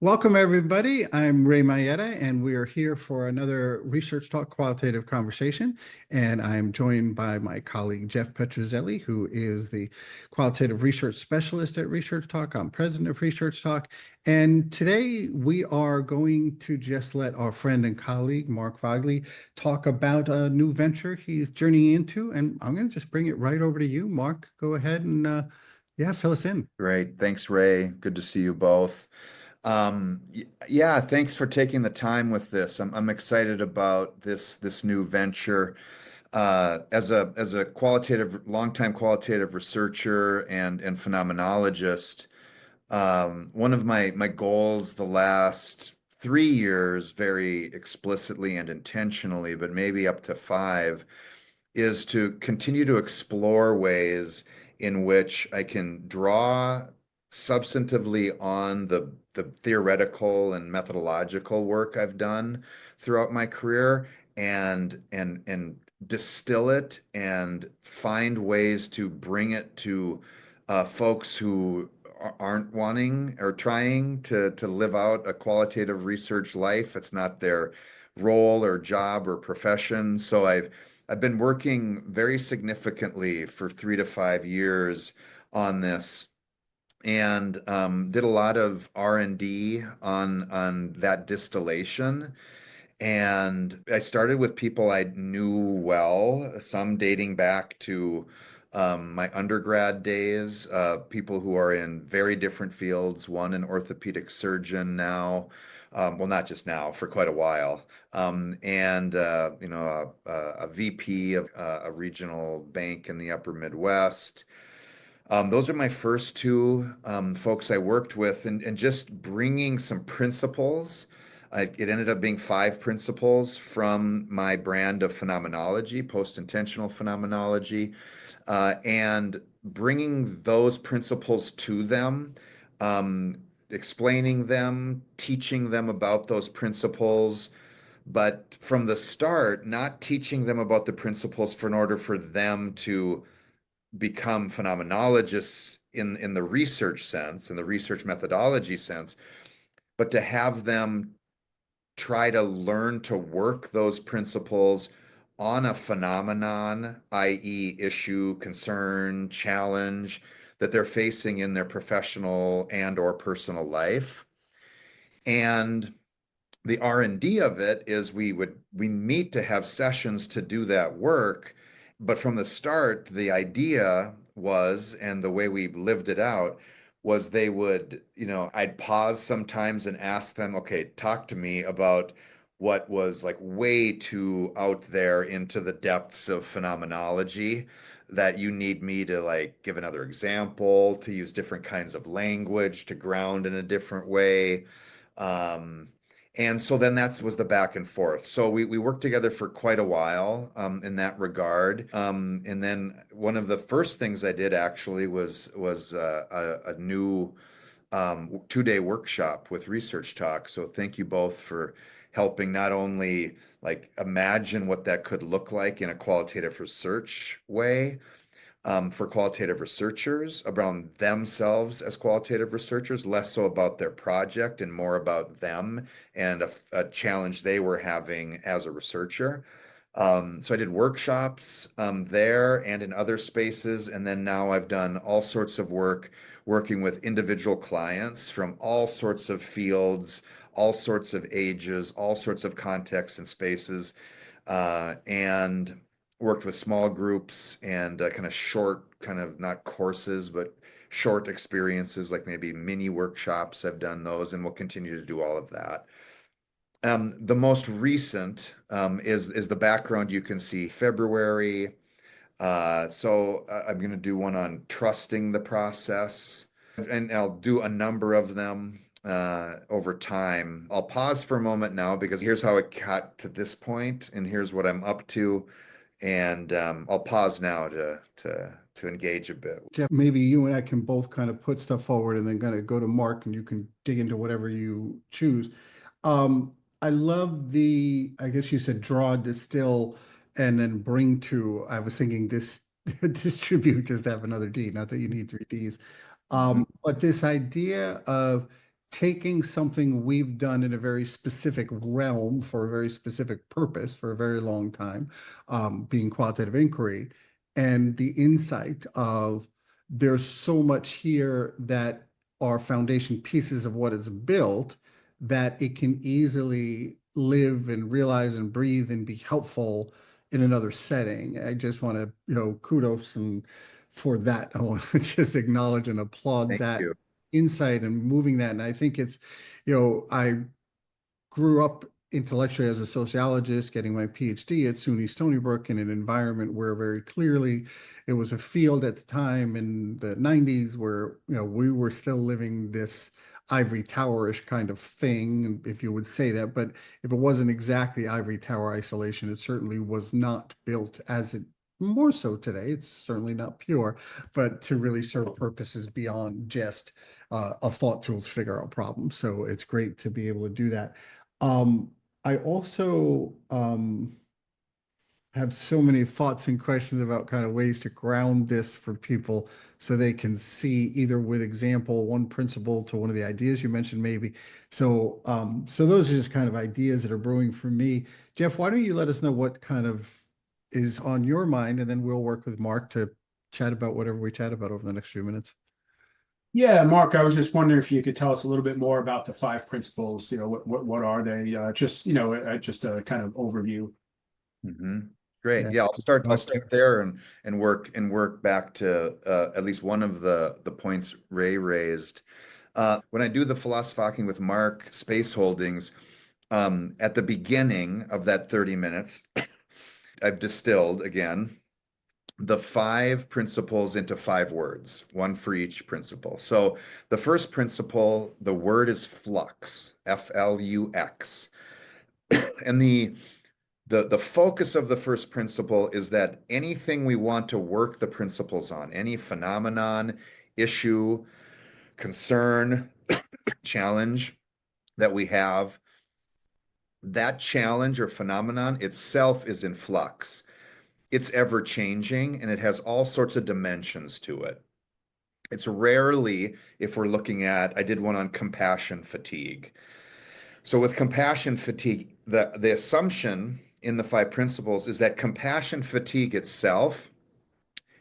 Welcome, everybody. I'm Ray Mayetta, and we are here for another Research Talk qualitative conversation. And I'm joined by my colleague, Jeff Petrozelli, who is the qualitative research specialist at Research Talk. I'm president of Research Talk. And today we are going to just let our friend and colleague, Mark Vagle, talk about a new venture he's journeying into. And I'm going to just bring it right over to you, Mark. Go ahead and, fill us in. Great. Thanks, Ray. Good to see you both. Yeah, thanks for taking the time with this. I'm excited about this new venture. As a longtime qualitative researcher and phenomenologist, one of my goals the last 3 years, very explicitly and intentionally, but maybe up to five, is to continue to explore ways in which I can draw substantively on the theoretical and methodological work I've done throughout my career and distill it and find ways to bring it to folks who aren't wanting or trying to live out a qualitative research life. It's not their role or job or profession. So I've been working very significantly for 3 to 5 years on this and did a lot of R&D on that distillation. And I started with people I knew well, some dating back to my undergrad days, people who are in very different fields, one an orthopedic surgeon now, well, not just now, for quite a while, and a VP of a regional bank in the upper Midwest. Those are my first two folks I worked with, and just bringing some principles. It ended up being five principles from my brand of phenomenology, post-intentional phenomenology, and bringing those principles to them, explaining them, teaching them about those principles, but from the start, not teaching them about the principles in order for them to become phenomenologists in the research sense, in the research methodology sense, but to have them try to learn to work those principles on a phenomenon, i.e., issue, concern, challenge that they're facing in their professional and or personal life. And the R&D of it is we meet to have sessions to do that work, but from the start, the idea was, and the way we lived it out, was they would, I'd pause sometimes and ask them, okay, talk to me about what was like way too out there into the depths of phenomenology that you need me to like give another example, to use different kinds of language, to ground in a different way. Um, and so then that was the back and forth. So we worked together for quite a while in that regard. And then one of the first things I did actually was a new 2-day workshop with Research Talk. So thank you both for helping not only like imagine what that could look like in a qualitative research way, for qualitative researchers around themselves as qualitative researchers, less so about their project and more about them and a challenge they were having as a researcher. So I did workshops there and in other spaces, and then now I've done all sorts of work working with individual clients from all sorts of fields, all sorts of ages, all sorts of contexts and spaces, and worked with small groups and kind of short, kind of not courses, but short experiences, like maybe mini workshops. I've done those and will continue to do all of that. The most recent is the background you can see February. I'm going to do one on trusting the process, and I'll do a number of them over time. I'll pause for a moment now because here's how it got to this point, and here's what I'm up to. And I'll pause now to engage a bit. Jeff, maybe you and I can both kind of put stuff forward and then kind of go to Mark and you can dig into whatever you choose. I love I guess you said draw, distill, and then bring to. I was thinking this distribute, just have another D, not that you need three Ds. Mhm. But this idea of taking something we've done in a very specific realm for a very specific purpose for a very long time, being qualitative inquiry, and the insight of there's so much here that are foundation pieces of what is built that it can easily live and realize and breathe and be helpful in another setting. I just want to, kudos and for that. I want to just acknowledge and applaud Thank that you. insight and moving that. And I think it's, I grew up intellectually as a sociologist, getting my PhD at SUNY Stony Brook in an environment where very clearly it was a field at the time in the 90s where, we were still living this ivory towerish kind of thing, if you would say that. But if it wasn't exactly ivory tower isolation, it certainly was not built as it more so today. It's certainly not pure, but to really serve purposes beyond just a thought tool to figure out problems. So it's great to be able to do that. I also have so many thoughts and questions about kind of ways to ground this for people so they can see either with example, one principle to one of the ideas you mentioned, maybe. So those are just kind of ideas that are brewing for me. Jeff, why don't you let us know what kind of is on your mind, and then we'll work with Mark to chat about whatever we chat about over the next few minutes. Yeah, Mark, I was just wondering if you could tell us a little bit more about the five principles. What are they? Just a kind of overview. Great. Yeah. Yeah, I'll start there and work back to at least one of the points Ray raised. When I do the PhilosoPhocking with Mark Space Holdings, at the beginning of that 30 minutes, I've distilled again the five principles into 5 words, one for each principle. So the first principle, the word is flux, Flux. And the focus of the first principle is that anything we want to work the principles on, any phenomenon, issue, concern, challenge that we have, that challenge or phenomenon itself is in flux. It's ever changing and it has all sorts of dimensions to it. It's rarely, if we're looking at, I did one on compassion fatigue. So with compassion fatigue, the assumption in the 5 principles is that compassion fatigue itself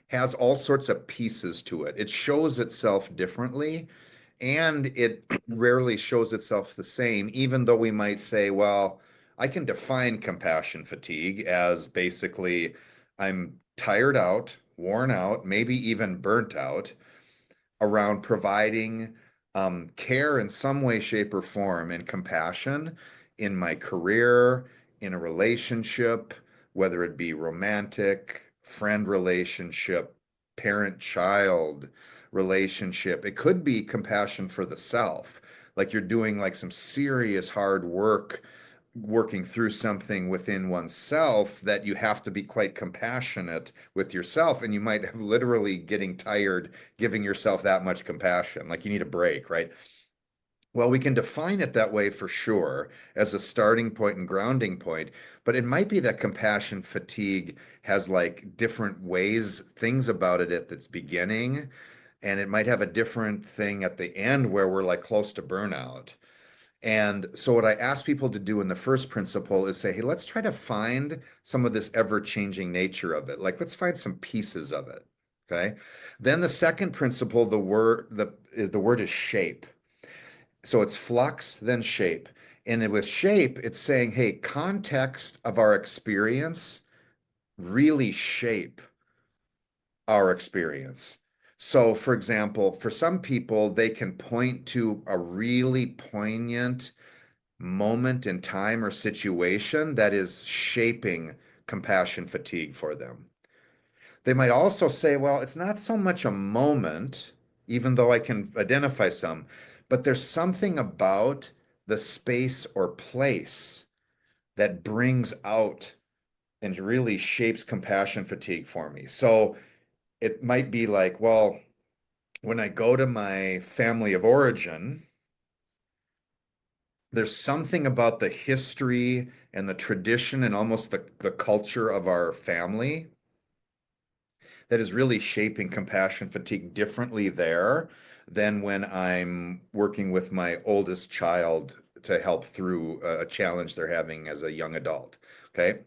has all sorts of pieces to it. It shows itself differently, and it rarely shows itself the same, even though we might say, well, I can define compassion fatigue as basically I'm tired out, worn out, maybe even burnt out around providing care in some way, shape, or form and compassion in my career, in a relationship, whether it be romantic, friend relationship, parent-child relationship. It could be compassion for the self, like you're doing like some serious hard work working through something within oneself that you have to be quite compassionate with yourself, and you might have literally getting tired giving yourself that much compassion, like you need a break, right? Well, we can define it that way for sure as a starting point and grounding point, but it might be that compassion fatigue has like different ways, things about it at its beginning, and it might have a different thing at the end where we're like close to burnout. And so what I ask people to do in the first principle is say, hey, let's try to find some of this ever-changing nature of it. Like, let's find some pieces of it. Okay. Then the second principle, the word is shape. So it's flux, then shape. And with shape, it's saying, hey, context of our experience really shape our experience. So, for example, for some people, they can point to a really poignant moment in time or situation that is shaping compassion fatigue for them. They might also say, well, it's not so much a moment, even though I can identify some, but there's something about the space or place that brings out and really shapes compassion fatigue for me. So it might be like, well, when I go to my family of origin, there's something about the history and the tradition and almost the culture of our family that is really shaping compassion fatigue differently there than when I'm working with my oldest child to help through a challenge they're having as a young adult. Okay.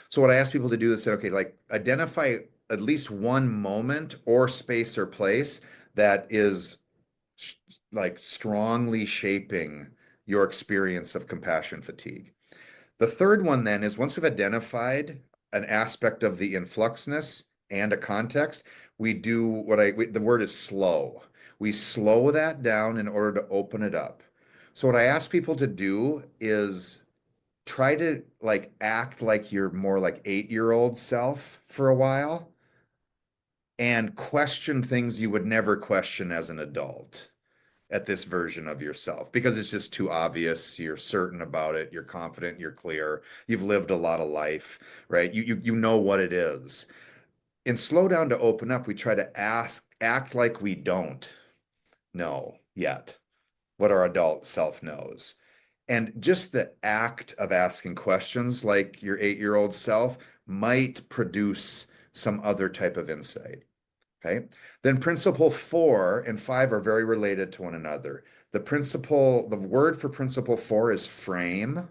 So what I ask people to do is say, okay, like identify at least one moment or space or place that is like strongly shaping your experience of compassion fatigue. The third one then is once we've identified an aspect of the influxness and a context, we do the word is slow. We slow that down in order to open it up. So what I ask people to do is try to like act like you're more like 8-year-old self for a while and question things you would never question as an adult at this version of yourself because it's just too obvious. You're certain about it. You're confident. You're clear. You've lived a lot of life, right? You know what it is. In slow down to open up, we try to act like we don't know yet what our adult self knows. And just the act of asking questions like your 8-year-old self might produce some other type of insight. Okay. Then principle 4 and 5 are very related to one another. The word for principle 4 is frame.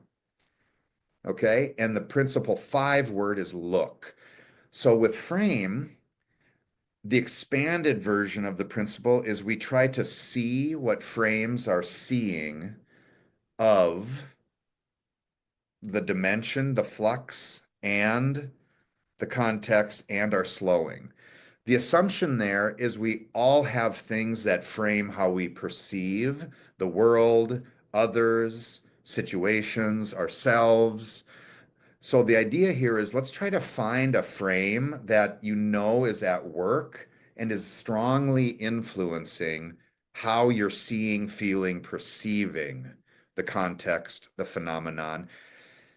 Okay. And the principle 5 word is look. So with frame, the expanded version of the principle is we try to see what frames are seeing of the dimension, the flux, and the context, and our slowing. The assumption there is we all have things that frame how we perceive the world, others, situations, ourselves. So the idea here is let's try to find a frame that you know is at work and is strongly influencing how you're seeing, feeling, perceiving the context, the phenomenon,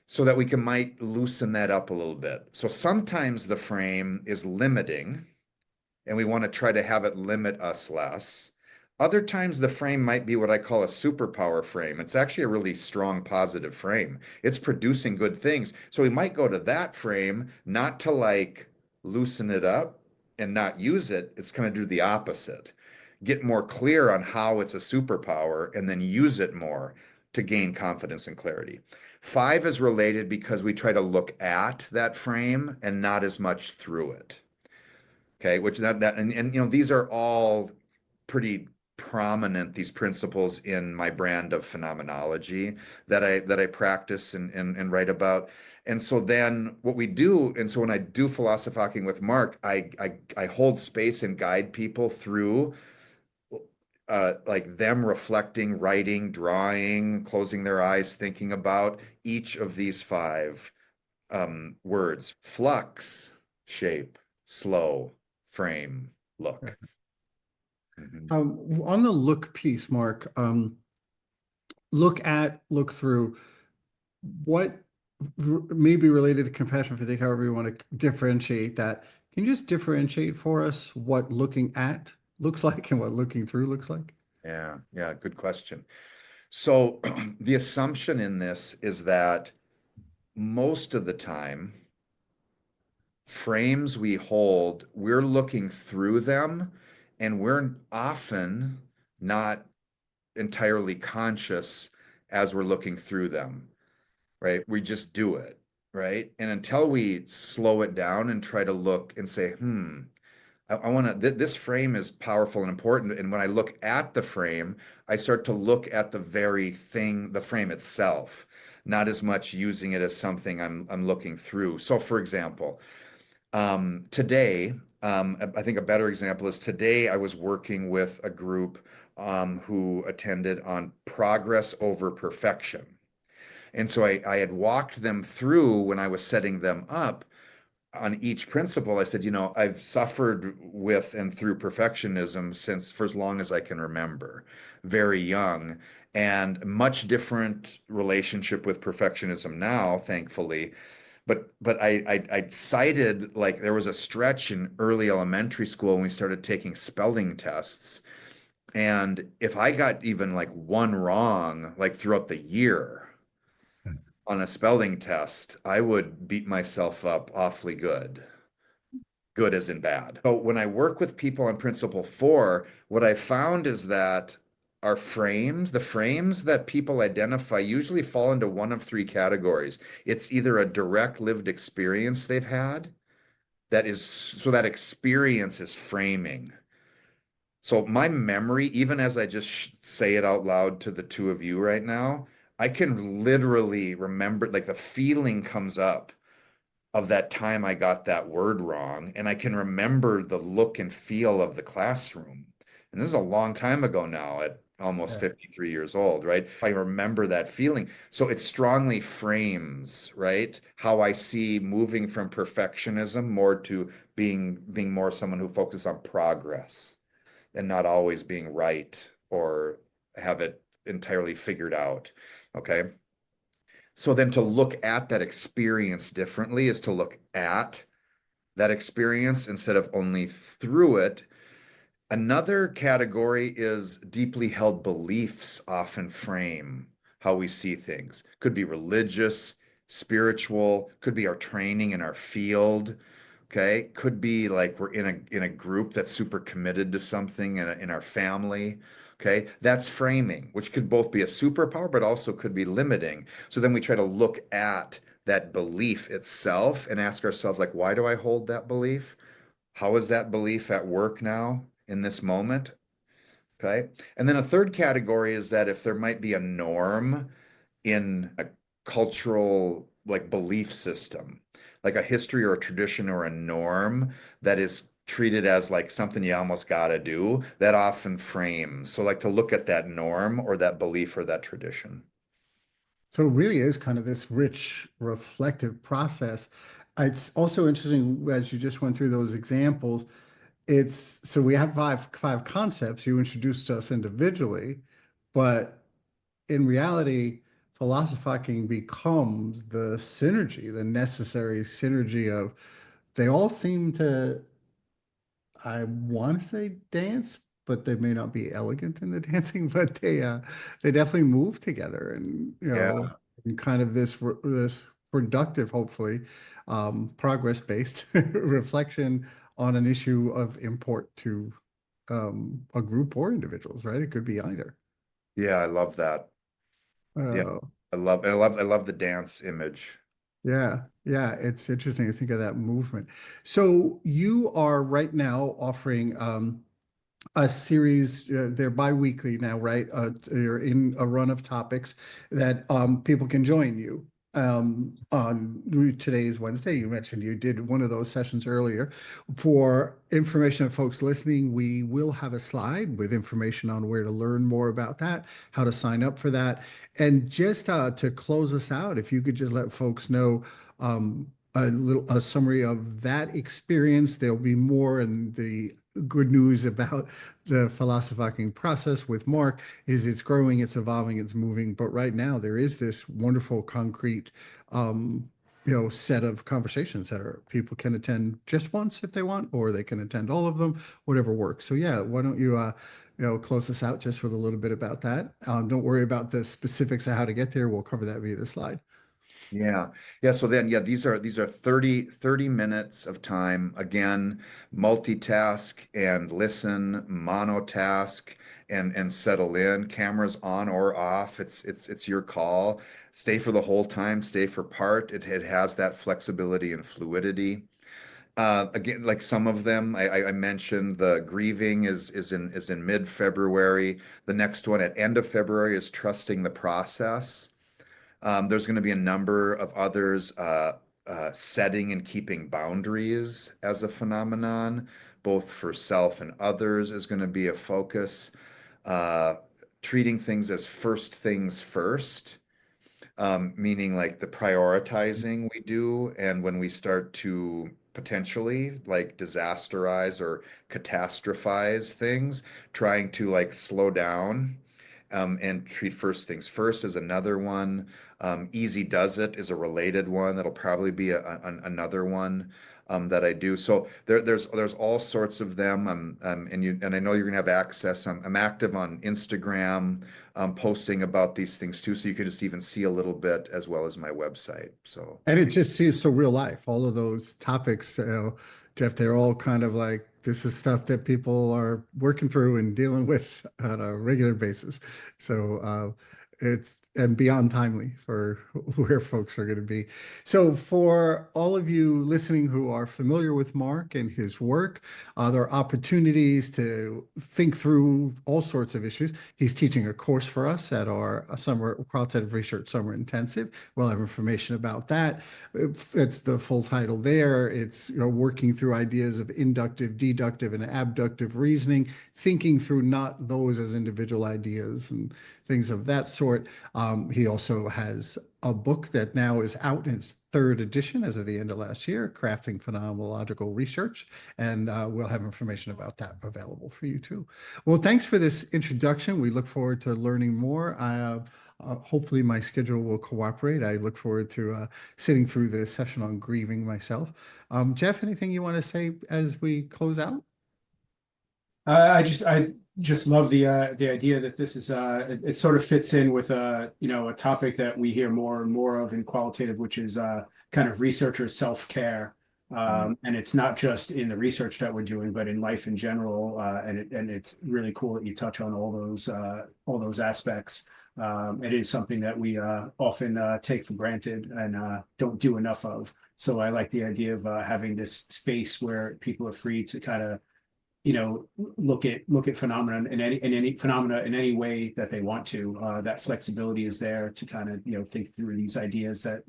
so that we might loosen that up a little bit. So sometimes the frame is limiting and we want to try to have it limit us less. Other times the frame might be what I call a superpower frame. It's actually a really strong positive frame. It's producing good things. So we might go to that frame, not to like loosen it up and not use it. It's going to do the opposite. Get more clear on how it's a superpower and then use it more to gain confidence and clarity. 5 is related because we try to look at that frame and not as much through it. Okay, which and you know these are all pretty prominent, these principles in my brand of phenomenology that I practice and write about. And so then what we do, and so when I do PhilosoPhocking with Mark, I hold space and guide people through like them reflecting, writing, drawing, closing their eyes, thinking about each of these 5 words: flux, shape, slow, frame, look. Mhm. On the look piece, Mark, look at, look through, what may be related to compassion fatigue, however you want to differentiate that. Can you just differentiate for us what looking at looks like and what looking through looks like? Yeah, good question. So the assumption in this is that most of the time, frames we hold, we're looking through them, and we're often not entirely conscious as we're looking through them, right? We just do it, right? And until we slow it down and try to look and say, I want to, this frame is powerful and important. And when I look at the frame, I start to look at the very thing, the frame itself, not as much using it as something I'm looking through. So for example, today, I think a better example is today I was working with a group who attended on progress over perfection. And so I had walked them through when I was setting them up on each principle. I said, you know, I've suffered with and through perfectionism since for as long as I can remember, very young, and much different relationship with perfectionism now, thankfully. But I cited like there was a stretch in early elementary school when we started taking spelling tests. And if I got even like one wrong, like throughout the year on a spelling test, I would beat myself up awfully good good as in bad. So when I work with people on principle 4, what I found is that our frames, the frames that people identify usually fall into one of 3 categories. It's either a direct lived experience they've had, so that experience is framing. So my memory, even as I just say it out loud to the two of you right now, I can literally remember, like the feeling comes up of that time I got that word wrong, and I can remember the look and feel of the classroom. And this is a long time ago now, at almost Yeah. 53 years old, right? I remember that feeling. So it strongly frames, right, how I see moving from perfectionism more to being more someone who focuses on progress and not always being right or have it entirely figured out. Okay. So then to look at that experience differently is to look at that experience instead of only through it. Another category is deeply held beliefs often frame how we see things. Could be religious, spiritual, could be our training in our field. Okay, could be like we're in a group that's super committed to something in our family. Okay, that's framing, which could both be a superpower, but also could be limiting. So then we try to look at that belief itself and ask ourselves, like, why do I hold that belief? How is that belief at work now in this moment? Okay. And then a third category is that if there might be a norm in a cultural like belief system, like a history or a tradition or a norm that is treated as like something you almost got to do, that often frames. So like to look at that norm or that belief or that tradition. So it really is kind of this rich, reflective process. It's also interesting as you just went through those examples. It's so we have five concepts you introduced to us individually, but in reality, philosophizing becomes the synergy, the necessary synergy of they all seem to, I want to say dance, but they may not be elegant in the dancing, but they definitely move together and Yeah. in kind of this productive, hopefully, progress-based reflection on an issue of import to a group or individuals, right? It could be either. Yeah, I love that. Yeah. Uh, I love the dance image. yeah, yeah, it's interesting to think of that movement. So you are right now offering a series, they're bi-weekly now, right? You're in a run of topics that people can join you. On today's Wednesday, you mentioned you did one of those sessions earlier. For information of folks listening, we will have a slide with information on where to learn more about that, how to sign up for that. And just to close us out, if you could just let folks know a summary of that experience. There'll be more in the good news about the PhilosoPhocking process with Mark is it's growing, it's evolving, it's moving. But right now there is this wonderful concrete set of conversations that are people can attend just once if they want, or they can attend all of them, whatever works. So yeah, why don't you close us out just with a little bit about that. Don't worry about the specifics of how to get there. We'll cover that via the slide. Yeah. Yeah. So then, yeah, these are 30 minutes of time. Again, multitask and listen, monotask and settle in. Cameras on or off. It's your call. Stay for the whole time, stay for part. It has that flexibility and fluidity. Again, like some of them, I mentioned the grieving is in mid-February. The next one at end of February is trusting the process. There's going to be a number of others, setting and keeping boundaries as a phenomenon, both for self and others, is going to be a focus. Uh, Treating things as first things first, meaning like the prioritizing we do, and when we start to potentially like disasterize or catastrophize things, trying to like slow down and treat first things first is another one. Easy does it is a related one. That'll probably be another one that I do. So there's all sorts of them. And I know you're gonna have access. I'm active on Instagram, posting about these things too, so you can just even see a little bit as well as my website. So And it just seems so real life. All of those topics Jeff, they're all kind of like, this is stuff that people are working through and dealing with on a regular basis. So it's and beyond timely for where folks are going to be. So for all of you listening who are familiar with Mark and his work, there are opportunities to think through all sorts of issues. He's teaching a course for us at our summer Qualitative Research Summer Intensive. We'll have information about that. It's the full title there. It's working through ideas of inductive, deductive, and abductive reasoning, thinking through not those as individual ideas and things of that sort. He also has a book that now is out in its third edition as of the end of last year, Crafting Phenomenological Research, and we'll have information about that available for you too. Well, thanks for this introduction. We look forward to learning more. Hopefully my schedule will cooperate. I look forward to sitting through the session on grieving myself. Jeff, anything you want to say as we close out? I just love the idea that this is it sort of fits in with a topic that we hear more and more of in qualitative, which is kind of researcher self-care. And it's not just in the research that we're doing, but in life in general. And it's really cool that you touch on all those aspects. It is something that we often take for granted and don't do enough of. So I like the idea of having this space where people are free to kind of look at phenomena in any phenomena in any way that they want to. That flexibility is there to kind of think through these ideas that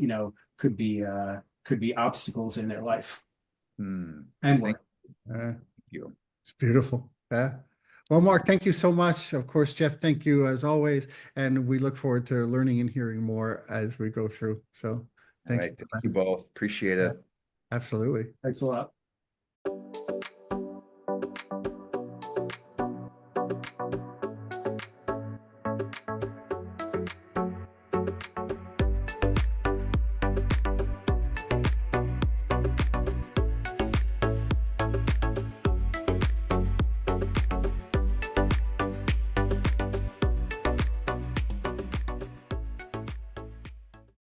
could be obstacles in their life and work. Thank you. It's beautiful. Yeah. Well, Mark, thank you so much. Of course, Jeff, thank you as always. And we look forward to learning and hearing more as we go through. So thank you. Thank you both. Appreciate it. Absolutely. Thanks a lot.